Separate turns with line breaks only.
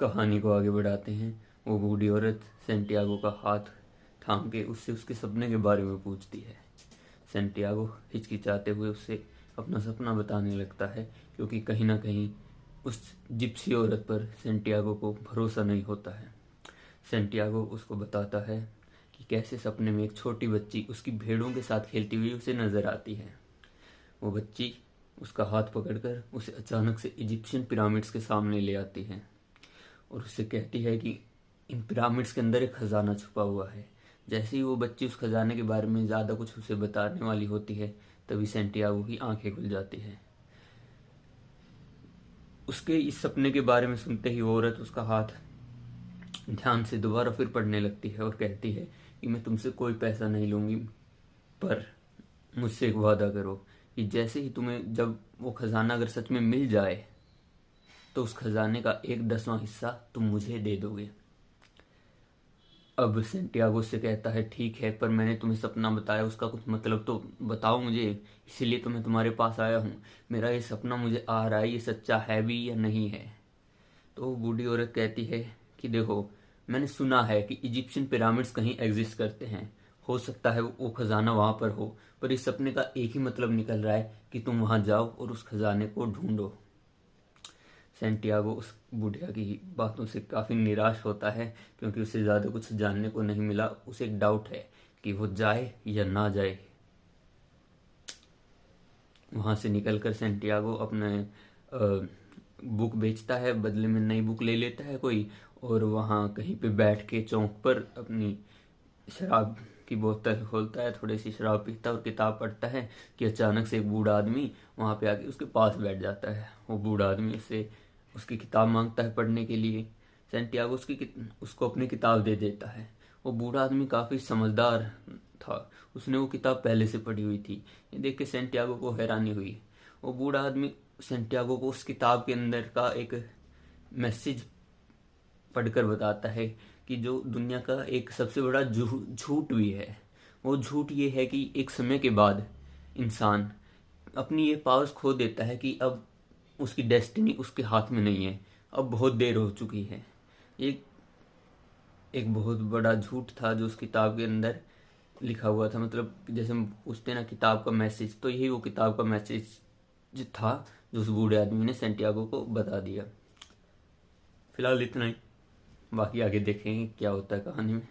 कहानी को आगे बढ़ाते हैं। वो बूढ़ी औरत सैंटियागो का हाथ थाम के उससे उसके सपने के बारे में पूछती है। सैंटियागो हिचकिचाते हुए उससे अपना सपना बताने लगता है, क्योंकि कहीं ना कहीं उस जिप्सी औरत पर सैंटियागो को भरोसा नहीं होता है। सैंटियागो उसको बताता है कि कैसे सपने में एक छोटी बच्ची उसकी भेड़ों के साथ खेलती हुई उसे नजर आती है। वो बच्ची उसका हाथ पकड़कर उसे अचानक से इजिप्शियन पिरामिड्स के सामने ले आती है और उससे कहती है कि इन पिरामिड्स के अंदर एक खजाना छुपा हुआ है। जैसे ही वो बच्ची उस खजाने के बारे में ज़्यादा कुछ उसे बताने वाली होती है, तभी सैंटियागो की आंखें खुल जाती है। उसके इस सपने के बारे में सुनते ही वो औरत उसका हाथ ध्यान से दोबारा फिर पढ़ने लगती है और कहती है कि मैं तुमसे कोई पैसा नहीं लूंगी, पर मुझसे एक वादा करो कि जैसे ही तुम्हें जब वो खजाना अगर सच में मिल जाए तो उस खजाने का 1/10वां हिस्सा तुम मुझे दे दोगे। अब सैंटियागो से कहता है ठीक है, पर मैंने तुम्हें सपना बताया, उसका कुछ मतलब तो बताओ मुझे, इसीलिए तो मैं तुम्हारे पास आया हूँ। मेरा ये सपना मुझे आ रहा है, ये सच्चा है भी या नहीं है। तो बूढ़ी औरत कहती है कि देखो, मैंने सुना है कि इजिप्शियन पिरामिड्स कहीं एग्जिस्ट करते हैं, हो सकता है वो खजाना वहां पर हो, पर इस सपने का एक ही मतलब निकल रहा है कि तुम वहां जाओ और उस खजाने को ढूंढो। सैंटियागो उस बुढ़िया की बातों से काफ़ी निराश होता है, क्योंकि उसे ज़्यादा कुछ जानने को नहीं मिला। उसे एक डाउट है कि वो जाए या ना जाए। वहाँ से निकलकर सैंटियागो अपने बुक बेचता है, बदले में नई बुक ले लेता है कोई, और वहाँ कहीं पे बैठ के चौक पर अपनी शराब की बोतल खोलता है, थोड़ी सी शराब पीता है और किताब पढ़ता है कि अचानक से एक बूढ़ा आदमी वहाँ पे आके उसके पास बैठ जाता है। वो बूढ़ा आदमी उससे उसकी किताब मांगता है पढ़ने के लिए। सैंटियागो उसको अपनी किताब दे देता है। वो बूढ़ा आदमी काफ़ी समझदार था, उसने वो किताब पहले से पढ़ी हुई थी। ये देख के सैंटियागो को हैरानी हुई। वो बूढ़ा आदमी सैंटियागो को उस किताब के अंदर का एक मैसेज पढ़कर बताता है कि जो दुनिया का एक सबसे बड़ा झूठ भी है। वो झूठ ये है कि एक समय के बाद इंसान अपनी ये पावर्स खो देता है कि अब उसकी डेस्टिनी उसके हाथ में नहीं है, अब बहुत देर हो चुकी है। एक एक बहुत बड़ा झूठ था जो उस किताब के अंदर लिखा हुआ था। मतलब जैसे हम पूछते ना किताब का मैसेज, तो यही वो किताब का मैसेज था जो उस बूढ़े आदमी ने सैंटियागो को बता दिया। फिलहाल इतना ही, बाकी आगे देखेंगे क्या होता है कहानी में।